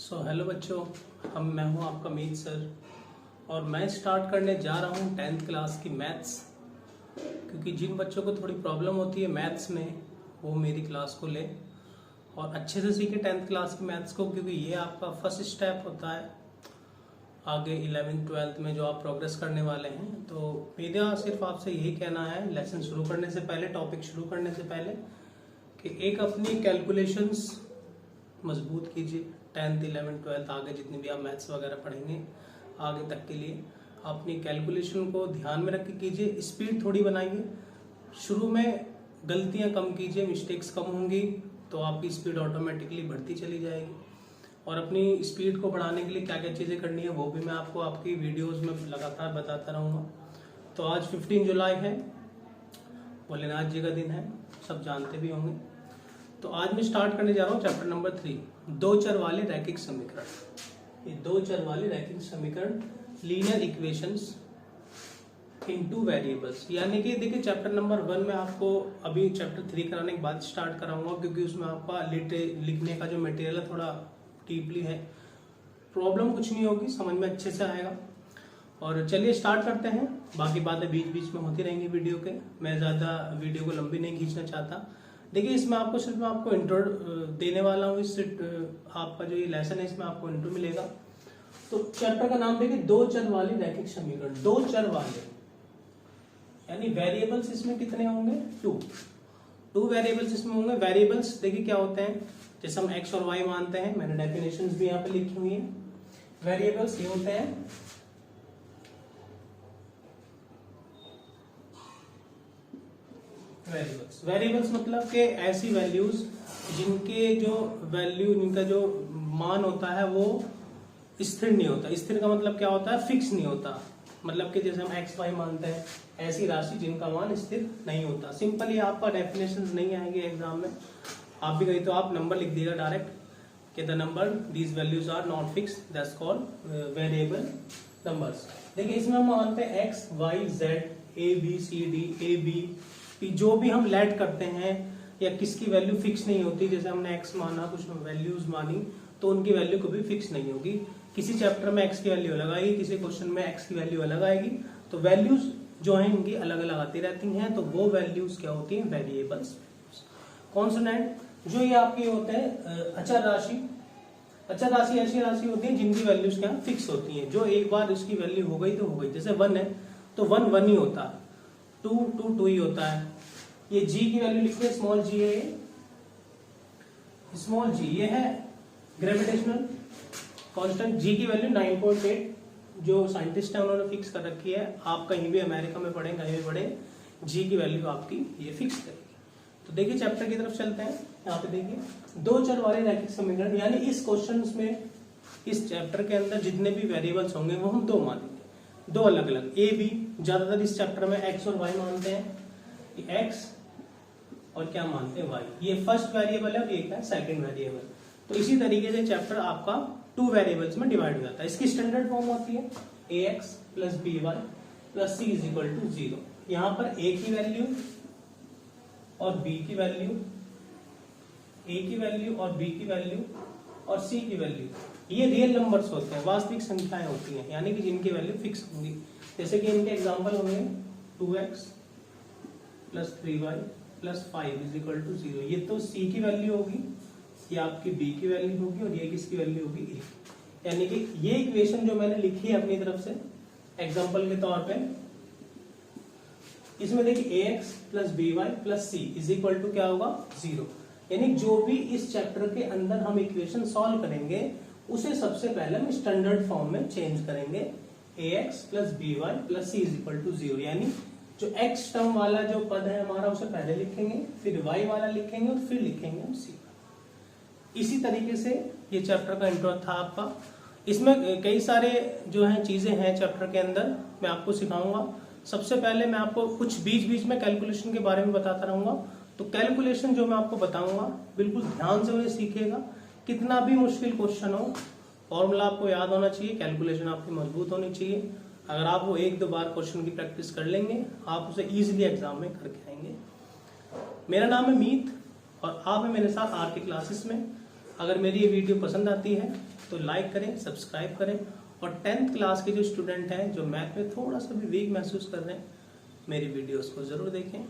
Hello बच्चों, मैं हूं आपका मीत सर और मैं स्टार्ट करने जा रहा हूं 10th क्लास की मैथ्स। क्योंकि जिन बच्चों को थोड़ी प्रॉब्लम होती है मैथ्स में वो मेरी क्लास को ले और अच्छे से सीखे 10th क्लास की मैथ्स को, क्योंकि ये आपका फर्स्ट स्टेप होता है आगे 11th 12th में जो आप प्रोग्रेस करने वाले हैं। तो मेरा सिर्फ आपसे यही कहना है लेसन शुरू करने से पहले, टॉपिक शुरू करने से पहले, कि एक अपनी कैलकुलेशंस मजबूत कीजिए। 10th 11th 12th आगे जितनी भी आप मैथ्स वगैरह पढ़ेंगे आगे तक के लिए अपनी कैलकुलेशन को ध्यान में रख के कीजिए। स्पीड थोड़ी बनाइए, शुरू में गलतियां कम कीजिए, मिस्टेक्स कम होंगी तो आपकी स्पीड ऑटोमेटिकली बढ़ती चली जाएगी। और अपनी स्पीड को बढ़ाने के लिए क्या क्या चीज़ें करनी है वो भी मैं आपको आपकी वीडियोज़ में लगातार बताता रहूँगा। तो आज 15 जुलाई है, भोलेनाथ जी का दिन है, सब जानते भी होंगे। तो आज मैं स्टार्ट करने जा रहा हूँ चैप्टर नंबर 3, दो चर वाले रैखिक समीकरण। ये दो चर वाले रैखिक समीकरण, लीनियर इक्वेशंस इन टू वेरिएबल्स। यानी कि देखिए चैप्टर नंबर 1 में आपको अभी चैप्टर 3 कराने के बाद स्टार्ट कराऊंगा, क्योंकि उसमें आपका लिखने का जो मटेरियल है थोड़ा डीपली है। प्रॉब्लम कुछ नहीं होगी, समझ में अच्छे से आएगा। और चलिए स्टार्ट करते हैं, बाकी बातें बीच बीच में होती रहेंगी वीडियो के। मैं ज़्यादा वीडियो को लंबी नहीं खींचना चाहता। देखिए इसमें आपको सिर्फ मैं आपको इंट्रो देने वाला हूँ। इस आपका जो ये लेसन है इसमें आपको इंट्रो मिलेगा। तो चैप्टर का नाम देखिए दो चर वाले रैखिक समीकरण। दो चर वाले यानी वेरिएबल्स इसमें कितने होंगे? टू वेरिएबल्स इसमें होंगे। वेरिएबल्स देखिए क्या होते हैं, जैसे हम एक्स और वाई मानते हैं, मैंने डेफिनेशंस भी यहाँ पे लिखी हुई है। वेरिएबल्स ये होते हैं वेरिएबल्स मतलब कि ऐसी वैल्यूज जिनके जो वैल्यू, इनका जो मान होता है वो स्थिर नहीं होता। स्थिर का मतलब क्या होता है? फिक्स नहीं होता। मतलब कि जैसे हम एक्स वाई मानते हैं, ऐसी राशि जिनका मान स्थिर नहीं होता। सिंपल ये आपका डेफिनेशन नहीं आएंगे एग्जाम में, आप भी गई तो आप नंबर लिख दिएगा डायरेक्ट कि the number these values are not fix, that's called variable numbers. देखिए इसमें हम मानते हैं x y z, a b c d, a b, जो भी हम लेट करते हैं या किसकी वैल्यू फिक्स नहीं होती। जैसे हमने एक्स माना, कुछ वैल्यूज मानी, तो उनकी वैल्यू कभी फिक्स नहीं होगी। किसी चैप्टर में एक्स की वैल्यू अलग आएगी, किसी क्वेश्चन में एक्स की वैल्यू अलग आएगी। तो वैल्यूज जो है इनकी अलग अलग आती रहती हैं। तो वो वैल्यूज क्या होती हैं? वेरिएबल्स। कॉन्सोनेंट जो ये आपके होते हैं अचर राशि। अचर राशि ऐसी राशि होती है जिनकी वैल्यूज क्या फिक्स होती है, जो एक बार इसकी वैल्यू हो गई तो हो गई। जैसे 1 है तो 1 1 ही होता है, 2 2 2 ही होता है। ये g की वैल्यू लिखते हैं, स्मॉल g है ये, स्मॉल g ये है ग्रेविटेशनल कांस्टेंट। g की वैल्यू 9.8 जो साइंटिस्ट है उन्होंने फिक्स कर रखी है। आप कहीं भी अमेरिका में पढ़े, कहीं भी पढ़े, g की वैल्यू आपकी ये फिक्स करेगी। तो देखिए चैप्टर की तरफ चलते हैं। यहाँ पे देखिए दो चर वाले रैखिक समीकरण, यानी इस क्वेश्चन में, इस चैप्टर के अंदर जितने भी वेरिएबल्स होंगे वो हम दो मानेंगे, दो अलग अलग। ए बी, ज्यादातर इस चैप्टर में एक्स और वाई मानते हैं। एक्स और क्या मानते हैं? वाई। ये फर्स्ट वेरिएबल है और ये क्या है? Second variable. तो इसी तरीके से चैप्टर आपका टू वेरिएबल्स में डिवाइड हो जाता है। इसकी स्टैंडर्ड फॉर्म होती है A X plus B Y plus C is equal to 0। यहाँ पर ए की वैल्यू और बी की वैल्यू, ए की वैल्यू और बी की वैल्यू और सी की वैल्यू, ये रियल नंबर्स होते हैं, वास्तविक संख्याएं होती हैं, यानी कि जिनकी वैल्यू फिक्स होंगी। जैसे कि इनके एग्जाम्पल होंगे 2x plus 3y plus 5 is equal to 0। ये तो c की वैल्यू होगी, ये आपकी b की वैल्यू होगी और ये किसकी वैल्यू होगी? a। यानी कि ये इक्वेशन जो मैंने लिखी है अपनी तरफ से एग्जाम्पल के तौर पे, इसमें देखिए ax plus by plus c is equal to क्या होगा? 0। यानी जो भी इस चैप्टर के अंदर हम इक्वेशन सॉल्व करेंगे उसे सबसे पहले हम स्टैंडर्ड फॉर्म में चेंज करेंगे। ax plus by plus c is equal to 0। यानी जो x टर्म वाला जो पद है हमारा उसे पहले लिखेंगे, फिर y वाला लिखेंगे और फिर लिखेंगे हम c। इसी तरीके से ये चैप्टर का इंट्रो था आपका। इसमें कई सारे जो है चीजें हैं चैप्टर के अंदर, मैं आपको सिखाऊंगा। सबसे पहले मैं आपको कुछ बीच बीच में कैलकुलेशन के बारे में बताता रहूंगा। तो कैलकुलेशन जो मैं आपको बताऊंगा बिल्कुल ध्यान से उन्हें सीखिएगा। कितना भी मुश्किल क्वेश्चन हो, फॉर्मूला आपको याद होना चाहिए, कैलकुलेशन आपकी मजबूत होनी चाहिए। अगर आप वो एक दो बार क्वेश्चन की प्रैक्टिस कर लेंगे, आप उसे इजीली एग्जाम में करके आएंगे। मेरा नाम है मीत और आप हैं मेरे साथ आर के क्लासेस में। अगर मेरी ये वीडियो पसंद आती है तो लाइक करें, सब्सक्राइब करें। और 10th क्लास के जो स्टूडेंट हैं जो मैथ में थोड़ा सा भी वीक महसूस कर रहे हैं, मेरी वीडियोस को ज़रूर देखें।